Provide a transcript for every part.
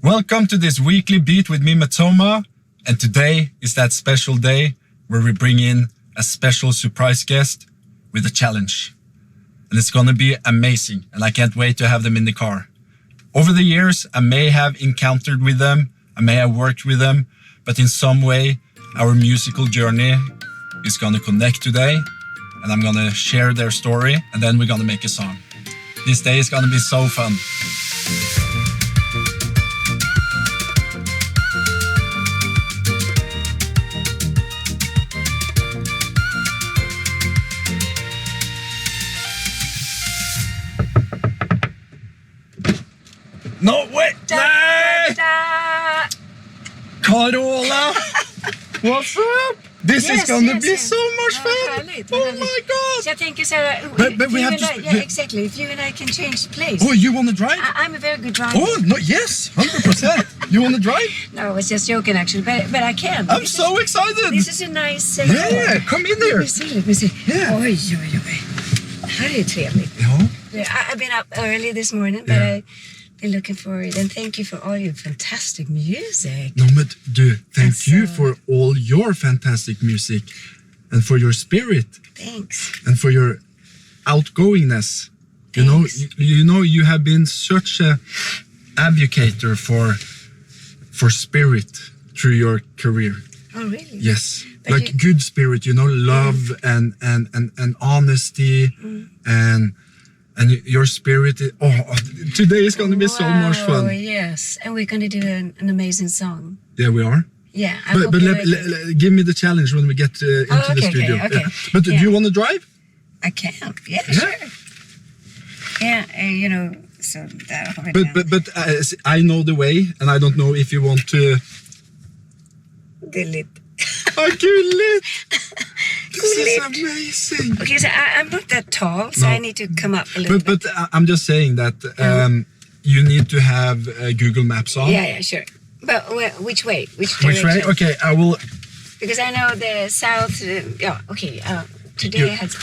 Welcome to this weekly beat with me, Matoma. And today is that special day where we bring in a special surprise guest with a challenge. And it's gonna be amazing, and I can't wait to have them in the car. Over the years, I may have encountered with them, I may have worked with them, but in some way, our musical journey is gonna connect today, and I'm gonna share their story, and then we're gonna make a song. This day is gonna be so fun. No, wait! Nej! Carola! What's up? This is gonna be so much fun! Oh my god! Så jag tänker så här, But we have to... yeah, exactly. If you and I can change place. Oh, you wanna drive? I'm a very good driver. Oh, no, yes, 100%. You wanna drive? No, I was just joking actually, but I can. I'm so excited! This is a nice... Yeah, come in there! Let me see. Yeah. Oj. Här är det trevligt. Ja. I've been up early this morning, but I've been looking forward. And thank you for all your fantastic music. No, but thank you for all your fantastic music and for your spirit. Thanks. And for your outgoingness. You know, you have been such a advocator for spirit through your career. Oh, really? Yes. Like good spirit, love and honesty and your spirit. Today is going to be so much fun. Oh, yes. And we're going to do an amazing song. Yeah, we are. Yeah. But give me the challenge when we get into the studio. Okay. Yeah. But do you want to drive? I can. Yeah, sure. Yeah, so that. But I know the way, and I don't know if you want to. Gulligt. Oh, gulligt! This is amazing. Okay, so I'm not that tall, so I need to come up a little bit. But I'm just saying that you need to have Google Maps on. Yeah, sure. But which way? Which way? Okay, I will. Because I know the south. Today I had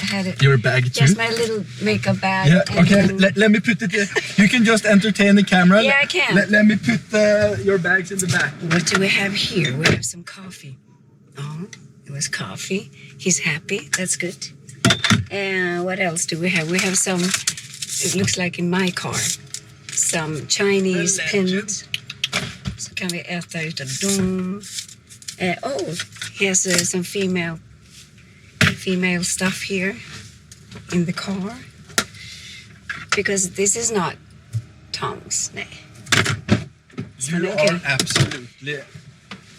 your bag too. Just my little makeup bag. Yeah. Okay. Let me put it. You can just entertain the camera. Yeah, I can. Let me put your bags in the back. What do we have here? We have some coffee. Oh, it was coffee. He's happy. That's good. And what else do we have? We have some. It looks like in my car. Some Chinese pins. Så kan vi äta utav dem. Here's some female stuff here in the car. Because this is not tongues. Nej. You are absolutely.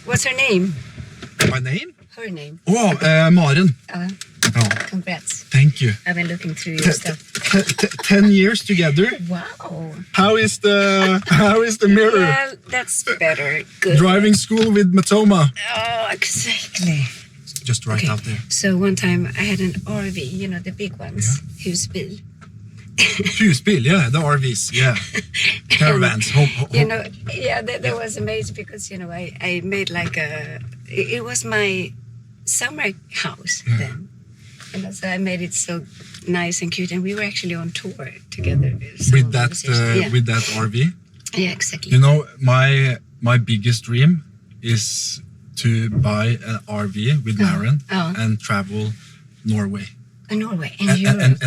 What's her name? My name? Her name. Oh, Maren. Congrats. Thank you. I've been looking through your stuff. 10 years together. Wow. How is the mirror? Well, that's better. Good. Driving school with Matoma. Oh, exactly. Just right out there. So one time I had an RV, the big ones. Yeah. Husbil. Husbil, yeah, the RVs, yeah. Caravans. That was amazing because, I made like it was my summer house then. And so I made it so nice and cute. And we were actually on tour together. With that RV? Yeah, exactly. My biggest dream is to buy an RV with Maren and travel Norway. Norway and Europe.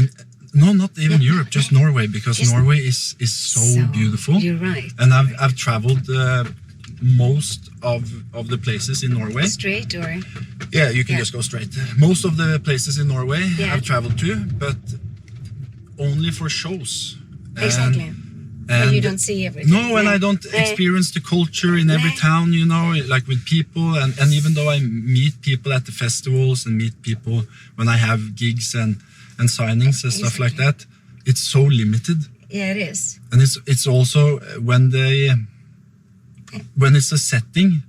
No, not even Europe, just Norway, because Norway is so beautiful. You're right. And I've traveled most of the places in Norway. Straight or? Yeah, you can just go straight. Most of the places in Norway I've traveled to, but only for shows. Exactly. And you don't see everything. No, and I don't experience the culture in every town, like with people. And even though I meet people at the festivals and meet people when I have gigs and signings and stuff like that, it's so limited. Yeah, it is. And it's also when it's a setting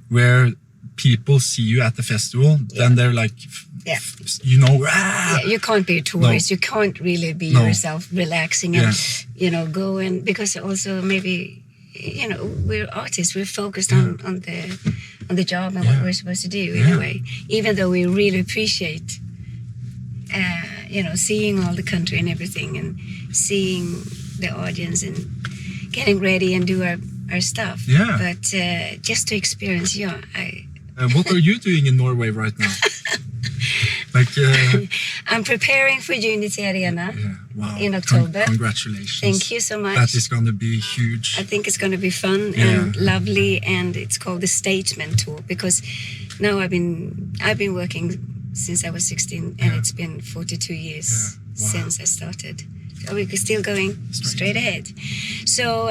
where people see you at the festival, then they're like, you can't be a tourist. You can't really be yourself, relaxing and going, because also maybe we're artists. We're focused on the job and what we're supposed to do in a way. Even though we really appreciate seeing all the country and everything, and seeing the audience and getting ready and do our our stuff. Yeah. But just to experience, What are you doing in Norway right now? I'm preparing for Unity Arena Wow. in October. Congratulations. Thank you so much. That is going to be huge. I think it's going to be fun and lovely, and it's called the Statement Tour because now I've been working since I was 16, and it's been 42 years since I started. We're still going straight ahead. So,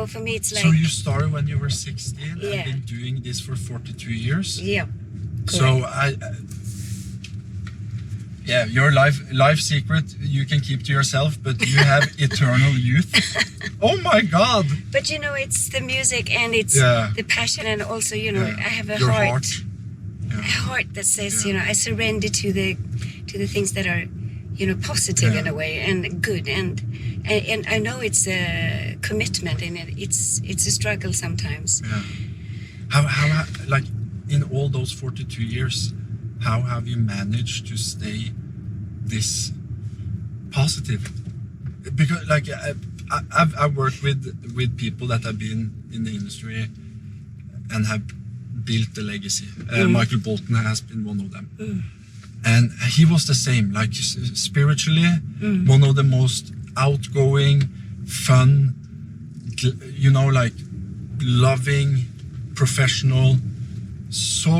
for me, it's like... So you started when you were 16 and Yeah. been doing this for 42 years? Yeah. So your life secret you can keep to yourself, but you have eternal youth. Oh my God! But it's the music and it's the passion, and also I have a Your heart, Yeah. a heart that says I surrender to the things that are positive in a way and good, and I know it's a commitment, and it's a struggle sometimes. Yeah. How like in all those 42 years, how have you managed to stay this positive? Because I've worked with people that have been in the industry and have built the legacy. Michael Bolton has been one of them. And he was the same, like spiritually, one of the most outgoing, fun, like loving, professional, so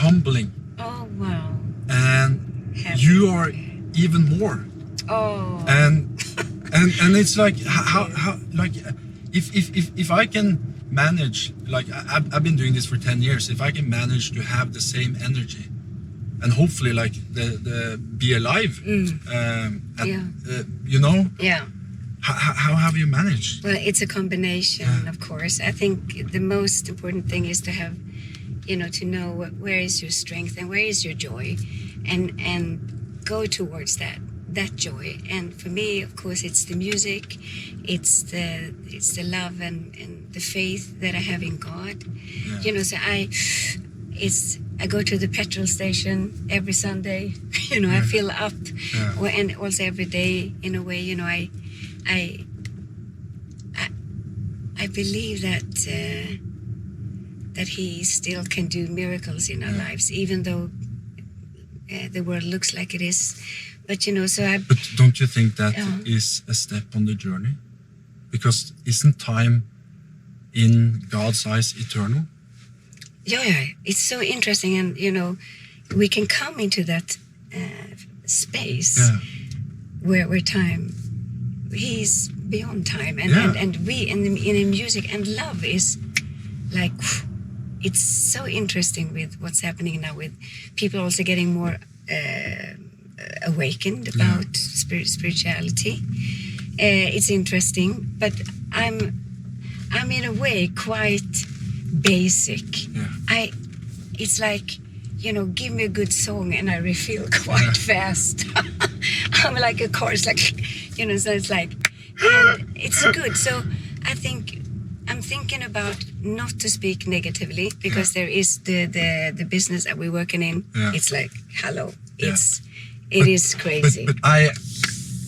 humbling. Oh wow! And you are even more. Oh. And it's like how like if I can manage, like I've been doing this for 10 years, if I can manage to have the same energy and hopefully like the be alive, Yeah. How have you managed? Well, it's a combination, of course. I think the most important thing is to have, to know where is your strength and where is your joy, and go towards that joy. And for me, of course, it's the music, it's the love and the faith that I have in God. So I go to the petrol station every Sunday. I fill up, and also every day in a way. I believe that He still can do miracles in our lives, even though the world looks like it is. But But don't you think that is a step on the journey? Because isn't time in God's eyes eternal? Yeah, it's so interesting, and we can come into that space where time, He's beyond time, and we in the music and love is like, it's so interesting with what's happening now, with people also getting more awakened about spirituality. It's interesting, but I'm in a way quite basic. It's like, give me a good song and I refill quite fast. I'm like a car, it's like, so it's like, and it's good. So I think I'm thinking about not to speak negatively, because there is the business that we're working in. It's like, hello, it is crazy. But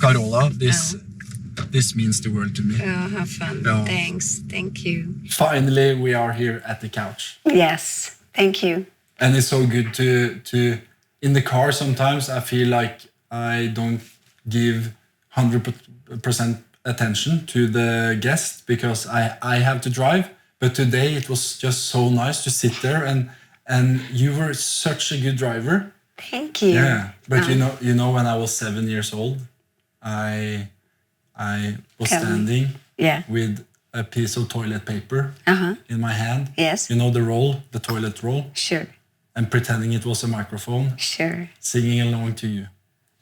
Carola, this means the world to me. Oh, how fun. Thanks. Thank you. Finally, we are here at the couch. Yes. Thank you. And it's so good to in the car sometimes I feel like I don't give 100% attention to the guest because I have to drive. But today it was just so nice to sit there, and you were such a good driver. Thank you. Yeah, but you know when I was 7 years old, I was standing with a piece of toilet paper in my hand. Yes. You know the toilet roll? Sure. And pretending it was a microphone. Sure. Singing along to you.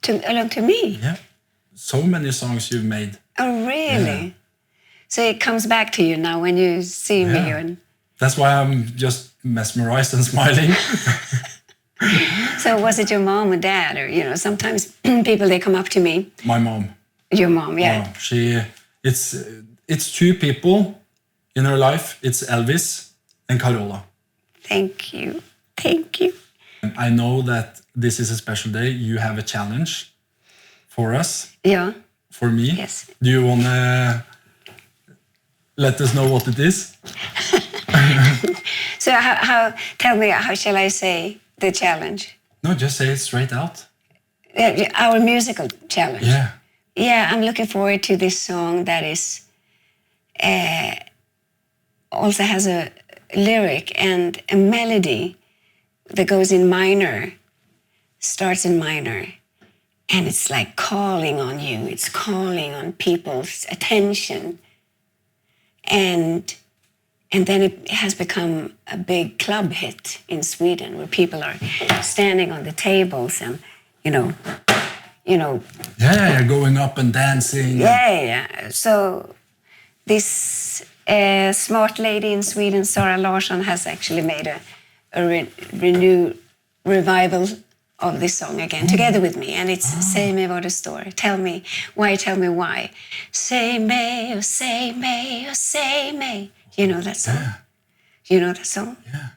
Along to me? Yeah. So many songs you've made. Oh, really? Yeah. So it comes back to you now when you see me. And... That's why I'm just mesmerized and smiling. So was it your mom or dad? Or, sometimes people, they come up to me. My mom. Your mom, yeah. It's two people in her life. It's Elvis and Carola. Thank you. Thank you. I know that this is a special day. You have a challenge for us. Yeah. For me. Yes. Do you want to let us know what it is. So tell me, how shall I say the challenge? No, just say it straight out. Our musical challenge. Yeah. Yeah, I'm looking forward to this song that is also has a lyric and a melody that goes in minor, starts in minor, and it's like calling on you. It's calling on people's attention, and then it has become a big club hit in Sweden, where people are standing on the tables and Yeah, going up and dancing. Yeah. So this smart lady in Sweden, Sara Larsson, has actually made a revival of this song again, together with me. And it's Säg mig vad det står. Tell me why. Säg mig och säg mig och säg mig. You know that song? Yeah. You know that song? Yeah.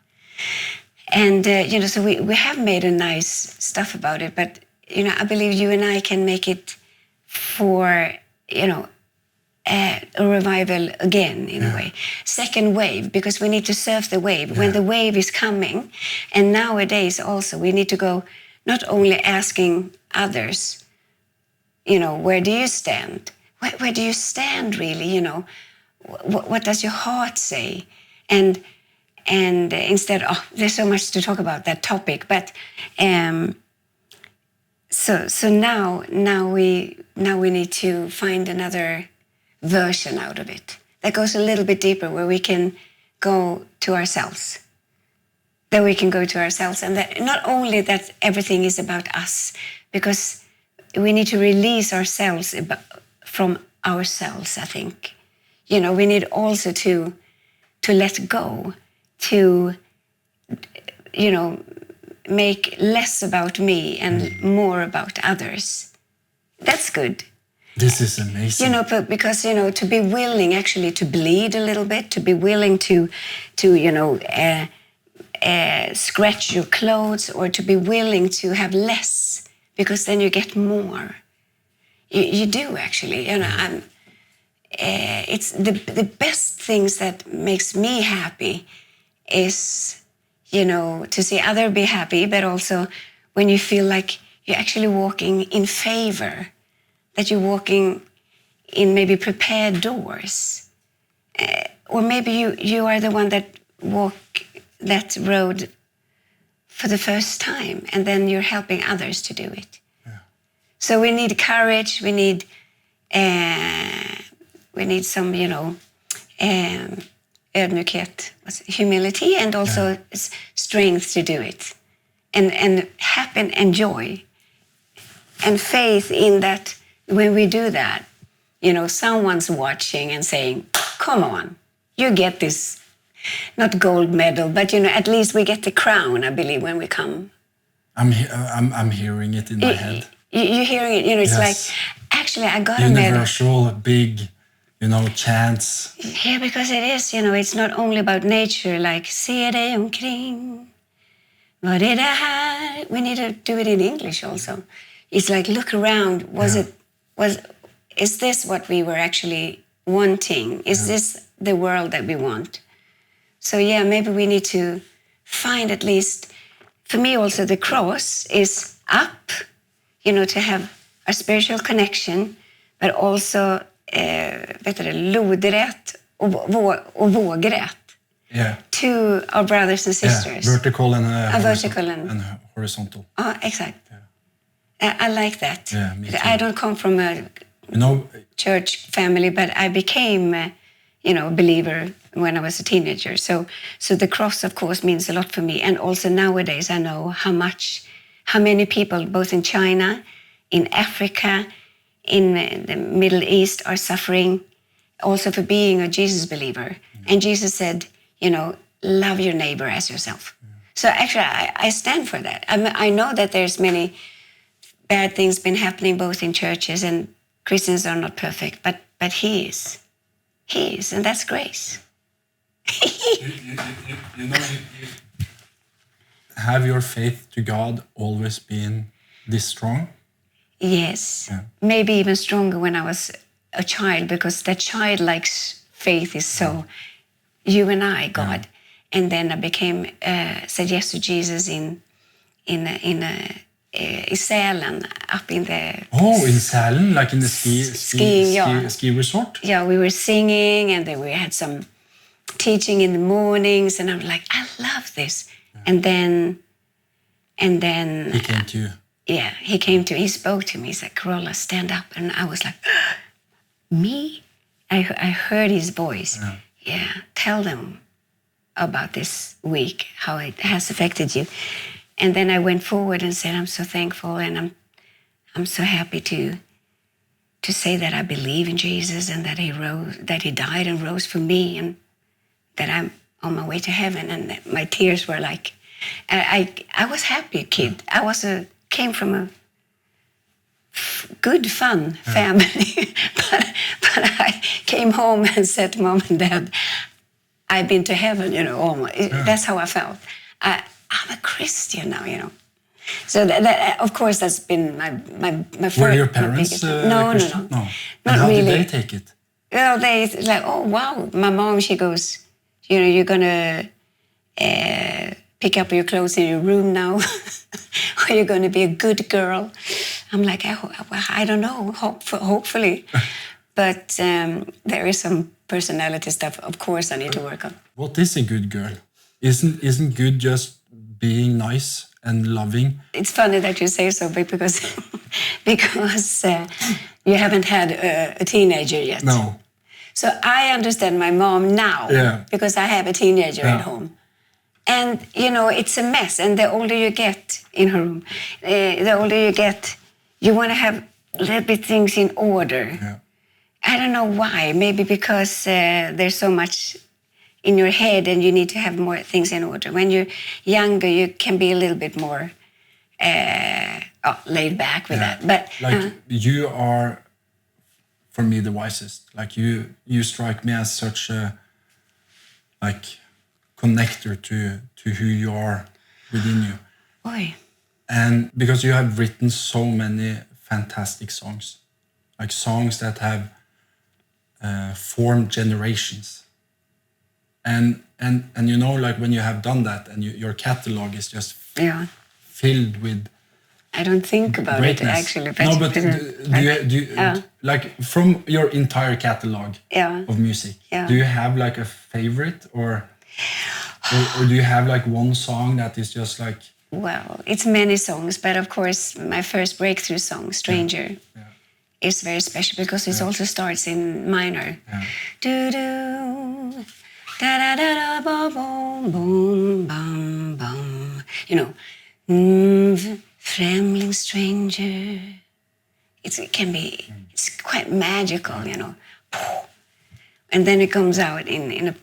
And, so we have made a nice stuff about it, but, I believe you and I can make it for, a revival again, in a way. Second wave, because we need to surf the wave. When the wave is coming, and nowadays also, we need to go not only asking others, where do you stand? Where do you stand, really, What does your heart say? And instead, there's so much to talk about that topic. But so now we need to find another version out of it that goes a little bit deeper, where we can go to ourselves. That we can go to ourselves, and that not only that everything is about us, because we need to release ourselves from ourselves, I think. We need also to let go, to, make less about me and more about others. That's good. This is amazing. Because, to be willing actually to bleed a little bit, to be willing to scratch your clothes, or to be willing to have less, because then you get more. You do, actually. It's the best things that makes me happy is, to see others be happy, but also when you feel like you're actually walking in favor, that you're walking in maybe prepared doors. Or maybe you are the one that walk that road for the first time, and then you're helping others to do it. Yeah. So we need courage, we need some, ödmjukhet, humility, and also strength to do it. And happen and joy. And faith in that when we do that, someone's watching and saying, come on, you get this, not gold medal, but, at least we get the crown, I believe, when we come. I'm hearing it in my head. You're hearing it, it's like, actually, I got a medal. Universal, big, chants. Yeah, because it is, it's not only about nature, like, se dig omkring. Vad är det här? We need to do it in English also. It's like, look around. Is this what we were actually wanting? Is this the world that we want? So maybe we need to find, at least, for me also, the cross is up, to have a spiritual connection, but also, lodrätt och vågrätt. Yeah. To our brothers and sisters. Yeah, vertical and horizontal. Oh, exact. Yeah. I like that. Yeah, me too. I don't come from a church family, but I became, a believer when I was a teenager. So the cross, of course, means a lot for me. And also nowadays, I know how many people, both in China, in Africa, in the Middle East, are suffering also for being a Jesus believer. And Jesus said, love your neighbor as yourself. So actually, I stand for that. I know that there's many bad things been happening both in churches, and Christians are not perfect, but He is. He is, and that's grace. Have your faith to God always been this strong? Yes. Yeah. Maybe even stronger when I was a child, because that childlike faith is so you and I, God. And then I said yes to Jesus in Sälen, up in the... Oh, in Sälen, like in the ski resort? Yeah, we were singing, and then we had some teaching in the mornings, and I'm like, I love this. And then He came to you. Yeah, he spoke to me. He said, Carola, stand up. And I was like, me? I heard his voice. Yeah, tell them about this week, how it has affected you. And then I went forward and said, I'm so thankful, and I'm so happy to say that I believe in Jesus, and that he died and rose for me, and that I'm on my way to heaven. And my tears were like, I was happy kid. I came from a good, fun family, but I came home and said to Mom and Dad, I've been to heaven, That's how I felt. I'm a Christian now, So that of course, that's been my first. Were your parents Christian? No. Not how really. did they take it? Well, they like, oh wow. My mom, she goes, you're gonna pick up your clothes in your room now, or you're gonna be a good girl. I'm like, I don't know. Hopefully, but there is some personality stuff. Of course, I need to work on. What is a good girl? Isn't good just being nice and loving? It's funny that you say so, because you haven't had a teenager yet. No. So I understand my mom now, because I have a teenager at home. And, it's a mess. And the older you get in her room, you want to have a little bit things in order. Yeah. I don't know why. Maybe because there's so much in your head, and you need to have more things in order. When you're younger, you can be a little bit more laid back with that. But you are, for me, the wisest. Like you strike me as such a connector to who you are within you. Boy. And because you have written so many fantastic songs, like songs that have formed generations. And like when you have done that, and your catalog is just filled with I don't think about greatness. it actually. No, but do you like from your entire catalog of music? Do you have like a favorite, or do you have like one song that is just like? Well, it's many songs, but of course, my first breakthrough song, "Stranger," is very special because it also starts in minor. Do do. Da da da da boom boom boom bum bum. Främling stranger. It's quite magical, And then it comes out in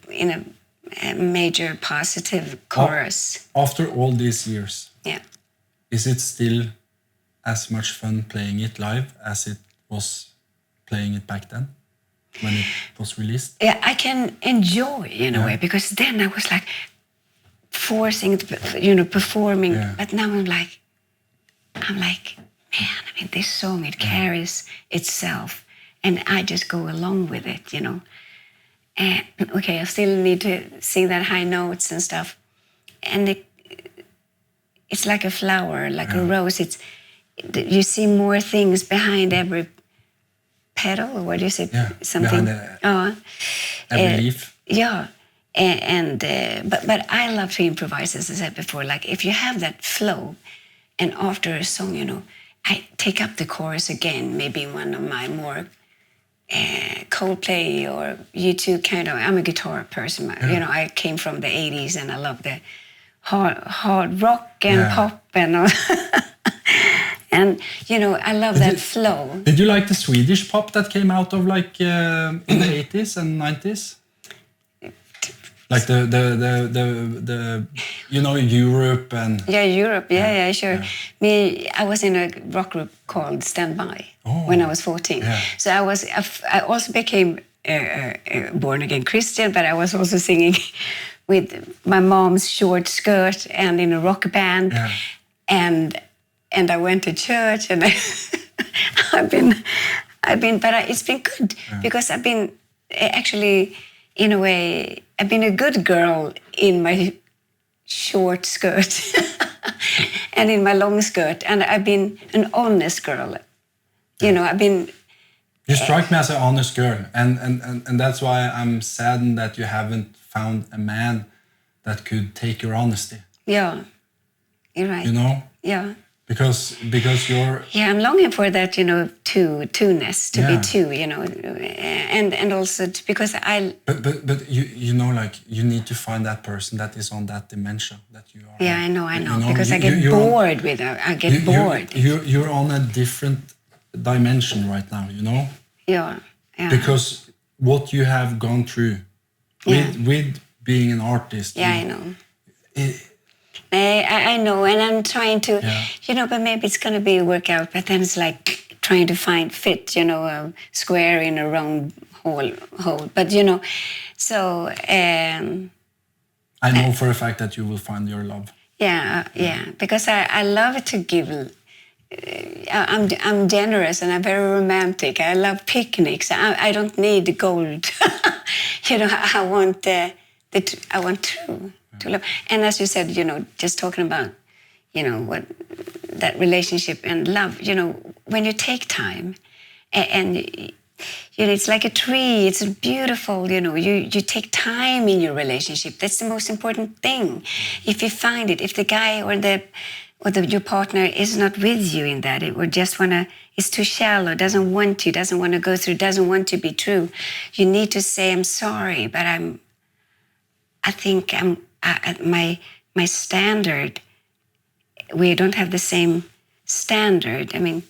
a major positive chorus. After all these years, Yeah. Is it still as much fun playing it live as it was playing it back then, when it was released? Yeah, I can enjoy in a way, because then I was like forcing, performing. But now I'm like, man, this song, it carries itself, and I just go along with it, And okay, I still need to sing that high notes and stuff, and it's like a flower, like a rose. You see more things behind every petal, or what do you say? Something. Every leaf. Yeah, but I love to improvise, as I said before. Like if you have that flow, and after a song, I take up the chorus again. Maybe one of my more Coldplay or U2 kind of. I'm a guitar person. I came from the '80s, and I love the hard rock and pop and all. And, I love that flow. Did you like the Swedish pop that came out of in the 80s and 90s? Like the Europe and... Yeah, Europe. Yeah, sure. Yeah. I was in a rock group called Stand By when I was 14. Yeah. So I also became a born-again Christian, but I was also singing with my mom's short skirt and in a rock band. Yeah. And I went to church, and I've been, but it's been good because I've been actually, in a way, I've been a good girl in my short skirt and in my long skirt, and I've been an honest girl. I've been. You strike me as an honest girl, and that's why I'm saddened that you haven't found a man that could take your honesty. Yeah, you're right. Yeah. Because you're. Yeah, I'm longing for that, two-ness, to be two, and also because I. But you need to find that person that is on that dimension that you are. Yeah, I know, because I get bored with it. I get bored. You're on a different dimension right now, Yeah. Because what you have gone through with being an artist. Yeah, I know. I know, and I'm trying to, but maybe it's going to be a workout, but then it's like trying to fit, a square in a round hole. But, so... I know for a fact that you will find your love. Yeah, because I love to give... I'm generous and I'm very romantic. I love picnics. I don't need gold. I want I want true love. And as you said, just talking about, what that relationship and love. When you take time, and it's like a tree. It's beautiful. You take time in your relationship. That's the most important thing. If you find it, if the guy or your partner is not with you in that, or just is too shallow, doesn't want to go through, doesn't want to be true, you need to say, I'm sorry, but I think my standard, we don't have the same standard. I mean,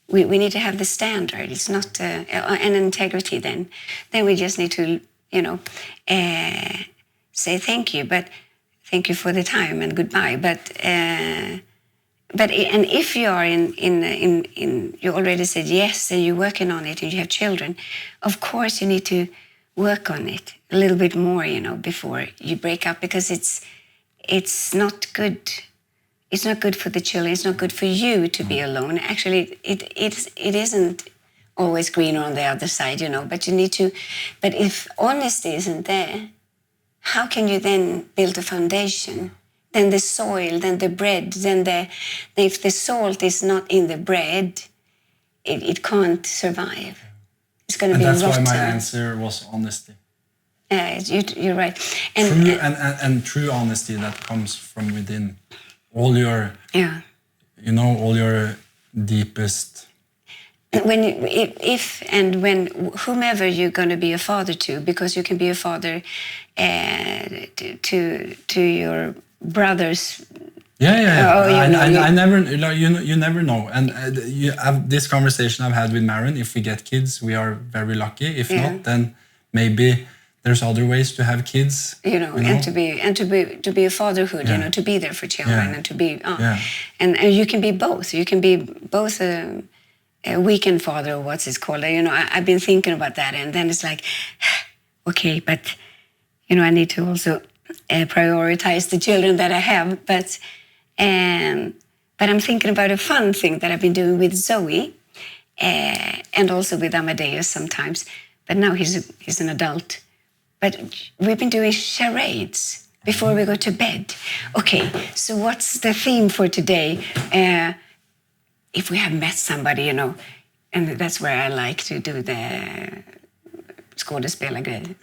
we need to have the standard. It's not an integrity then. Then we just need to, say thank you, but thank you for the time and goodbye. But if you are you already said yes and you're working on it and you have children, of course you need to work on it a little bit more, before you break up, because it's not good. It's not good for the children. It's not good for you to be alone. Actually, it isn't always greener on the other side, But you need to. But if honesty isn't there, how can you then build a foundation? Then the soil, then the bread, if the salt is not in the bread, it can't survive. It's going to be rotten. And that's why my answer was honesty. You're right. And true honesty that comes from within. All your, all your deepest. When whomever you're going to be a father to, because you can be a father to your brothers. I never, you never know. And this conversation I've had with Maren. If we get kids, we are very lucky. If not, then maybe there's other ways to have kids. And to be a fatherhood. To be there for children and to be. And you can be both. You can be both a weekend father, or what's it called? I've been thinking about that, and then it's like, okay, but I need to also prioritize the children that I have. But I'm thinking about a fun thing that I've been doing with Zoe, and also with Amadeus sometimes. But now he's an adult. But we've been doing charades before we go to bed. Okay, so what's the theme for today? If we have met somebody, and that's where I like to do the skådespelargrej.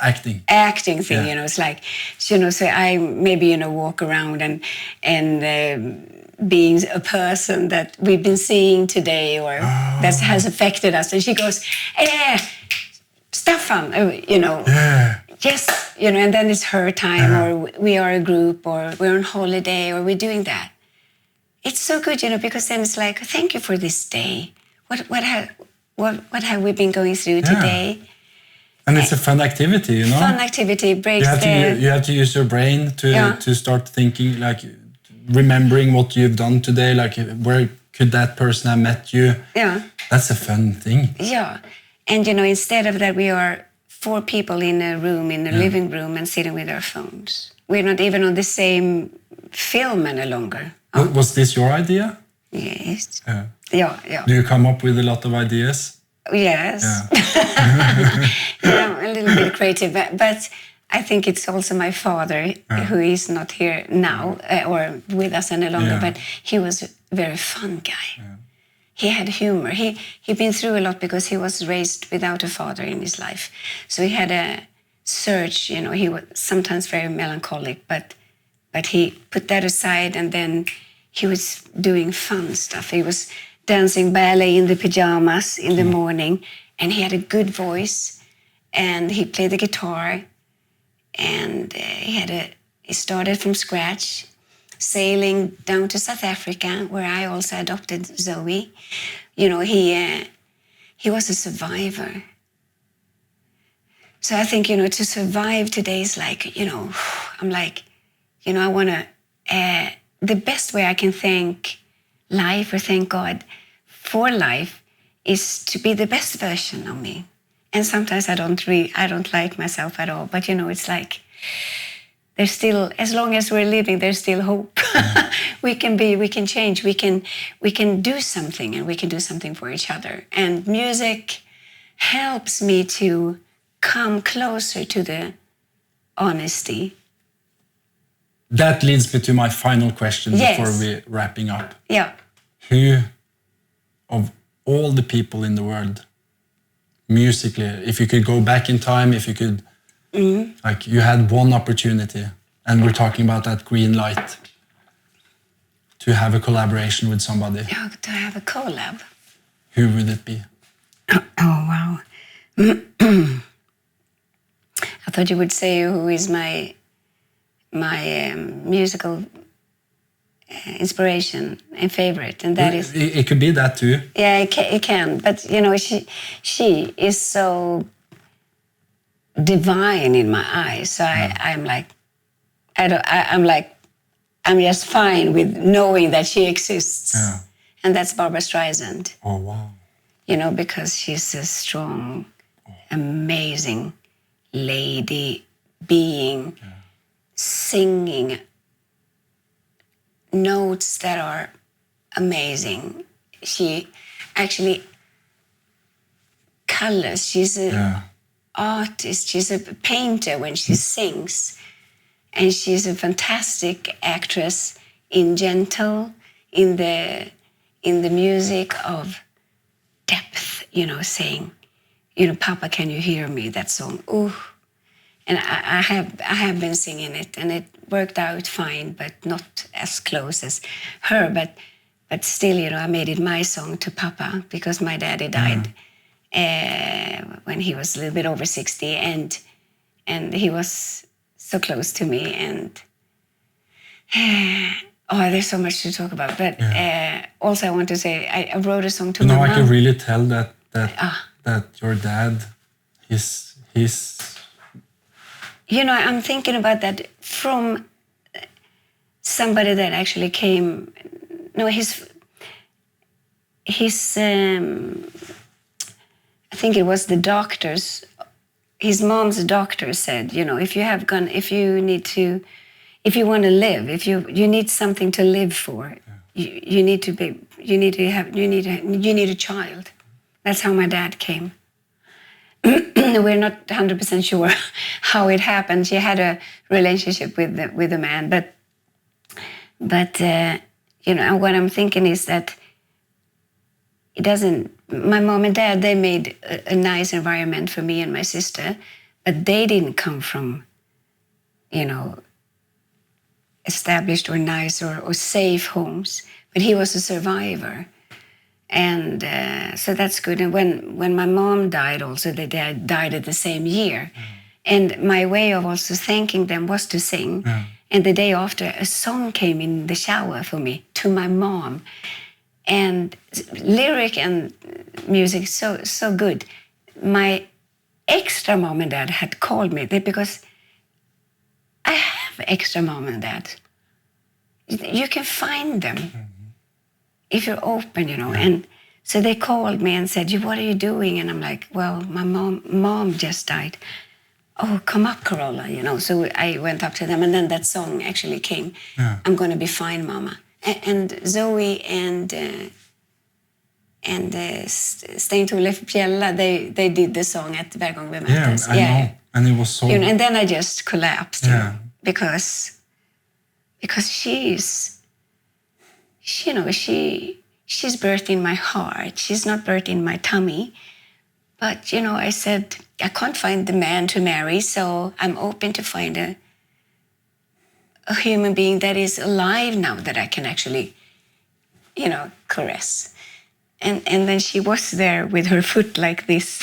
Acting. Acting thing, it's like, so I maybe, walk around and being a person that we've been seeing today or that has affected us. And she goes, Staffan, yes, and then it's her time, or we are a group, or we're on holiday, or we're doing that. It's so good, because then it's like, thank you for this day. What have we been going through today? And it's a fun activity, Fun activity breaks you have to use your brain to start thinking, like remembering what you've done today, like where could that person have met you? Yeah. That's a fun thing. Yeah. And, instead of that, we are 4 people in a room, in a living room, and sitting with our phones. We're not even on the same film any longer. Was this your idea? Yes. Yeah. Do you come up with a lot of ideas? Yes. Yeah. A little bit creative, but I think it's also my father who is not here now or with us any longer, but he was a very fun guy. Yeah. He had humor. He'd been through a lot because he was raised without a father in his life. So he had a search, he was sometimes very melancholic, but he put that aside, and then he was doing fun stuff. He was dancing ballet in the pajamas in the morning, and he had a good voice, and he played the guitar, and he started from scratch, sailing down to South Africa, where I also adopted Zoe. He was a survivor. So I think, to survive today is like, I'm like, I want to, the best way I can thank life or thank God for life is to be the best version of me. And sometimes I don't like myself at all, but it's like, there's still, as long as we're living, there's still hope. we can change, we can do something, and we can do something for each other. And music helps me to come closer to the honesty. That leads me to my final question before we're wrapping up. Yeah. Who of all the people in the world, musically, if you could go back in time, if you could, like you had one opportunity, and we're talking about that green light, to have a collaboration with somebody. Yeah, to have a collab. Who would it be? Oh, wow. I thought you would say who is my musical inspiration and favorite, and that is... It could be that too. Yeah, it can. But, she is so divine in my eyes. So I'm just fine with knowing that she exists. Yeah. And that's Barbara Streisand. Oh, wow. Because she's a strong, amazing lady being, singing notes that are amazing. She actually colors. She's an artist. She's a painter when she sings. And she's a fantastic actress in gentle, in the music of depth, saying, Papa, can you hear me? That song, ooh. And I have been singing it, and it worked out fine, but not as close as her. But still, I made it my song to Papa, because my daddy died when he was a little bit over 60, and he was so close to me. And there's so much to talk about. But also, I want to say, I wrote a song to my mom. I can really tell that your dad, he's I'm thinking about that from somebody that actually came. No, his. I think it was the doctors. His mom's doctor said, if you want to live, if you need something to live for, you need a child. That's how my dad came. We're not 100% sure how it happened. She had a relationship with a man, but what I'm thinking is that it doesn't. My mom and dad, they made a nice environment for me and my sister, but they didn't come from, established or nice or safe homes. But he was a survivor. And so that's good. And when my mom died also, they died at the same year. And my way of also thanking them was to sing. And the day after, a song came in the shower for me, to my mom. And lyric and music, so good. My extra mom and dad had called me because I have extra mom and dad. You can find them if you're open, And so they called me and said, what are you doing? And I'm like, well, my mom just died. Oh, come up, Carola, So I went up to them, and then that song actually came. I'm going to be fine, Mama. And Zoe and Stein Torleif Pjella, they did the song at Hver gang vi möttes. I know. And it was so... And then I just collapsed, Yeah. Because she's birthed in my heart. She's not birthed in my tummy. But, I said, I can't find the man to marry, so I'm open to find a human being that is alive now that I can actually, caress. And then she was there with her foot like this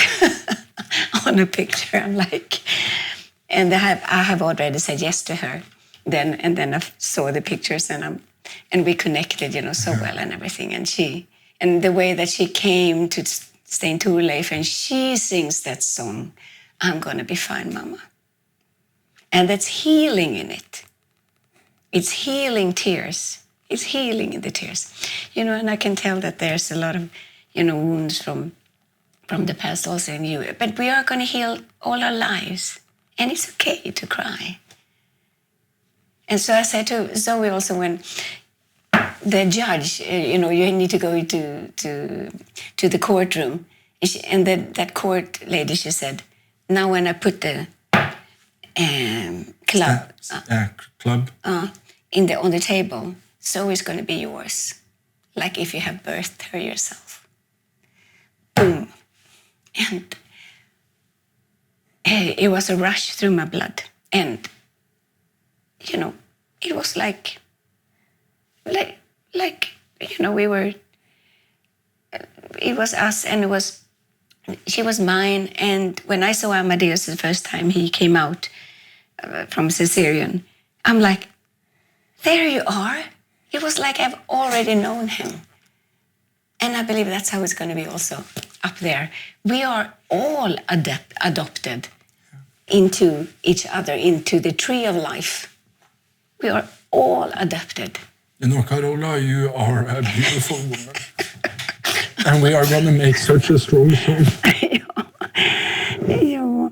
on a picture. I'm like, and I have already said yes to her. And then I saw the pictures and we connected, so well and everything. And the way that she came to Stein Torleif and she sings that song, I'm gonna be fine, Mama. And that's healing in it. It's healing tears. It's healing in the tears. And I can tell that there's a lot of, wounds from the past also in you. But we are going to heal all our lives. And it's okay to cry. And so I said to Zoe also when the judge, you need to go to the courtroom. And that court lady, she said, now when I put the club on the table, Zoe's going to be yours. Like if you have birthed her yourself. Boom. And it was a rush through my blood. And, it was like, we were, it was us and she was mine. And when I saw Amadeus the first time he came out from cesarean, I'm like, there you are. It was like I've already known him. And I believe that's how it's going to be also up there. We are all adopted into each other, into the tree of life. We are all adopted. Carola, you are a beautiful woman. And we are going to make such a strong song. Yeah.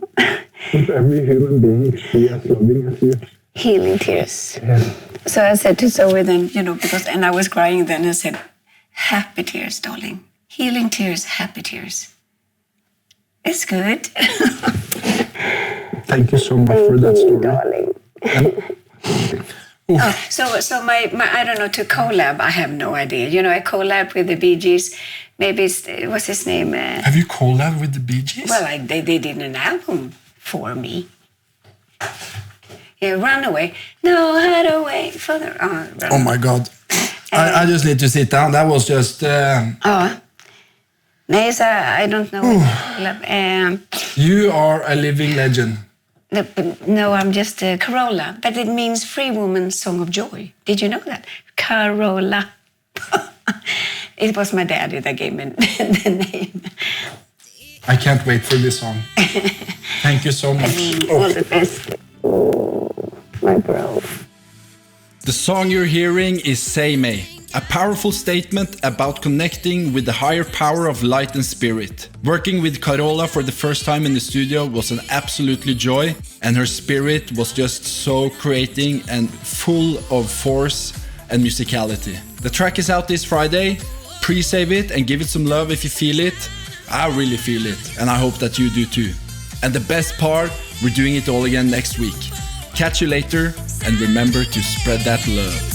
With every human being be as loving as you. Healing tears. Yeah. So I said to Zoe then, and I was crying then, I said, happy tears, darling. Healing tears, happy tears. It's good. Thank you so much for that story. Darling. So my I don't know, to collab, I have no idea. I collab with the Bee Gees. Maybe what's his name? Have you collab with the Bee Gees? Well, they did an album for me. Yeah, Runaway. No, hide away for the... Oh my God. I just need to sit down. That was just... Nej, so I don't know. You are a living legend. No, I'm just Carola. But it means Free Woman's Song of Joy. Did you know that? Carola. It was my daddy that gave me the name. I can't wait for this song. Thank you so much. All the best. My bro. The song you're hearing is Say May, a powerful statement about connecting with the higher power of light and spirit. Working with Carola for the first time in the studio was an absolutely joy, and her spirit was just so creating and full of force and musicality. The track is out this Friday. Pre-save it and give it some love if you feel it. I really feel it, and I hope that you do too. And the best part, we're doing it all again next week. Catch you later, and remember to spread that love.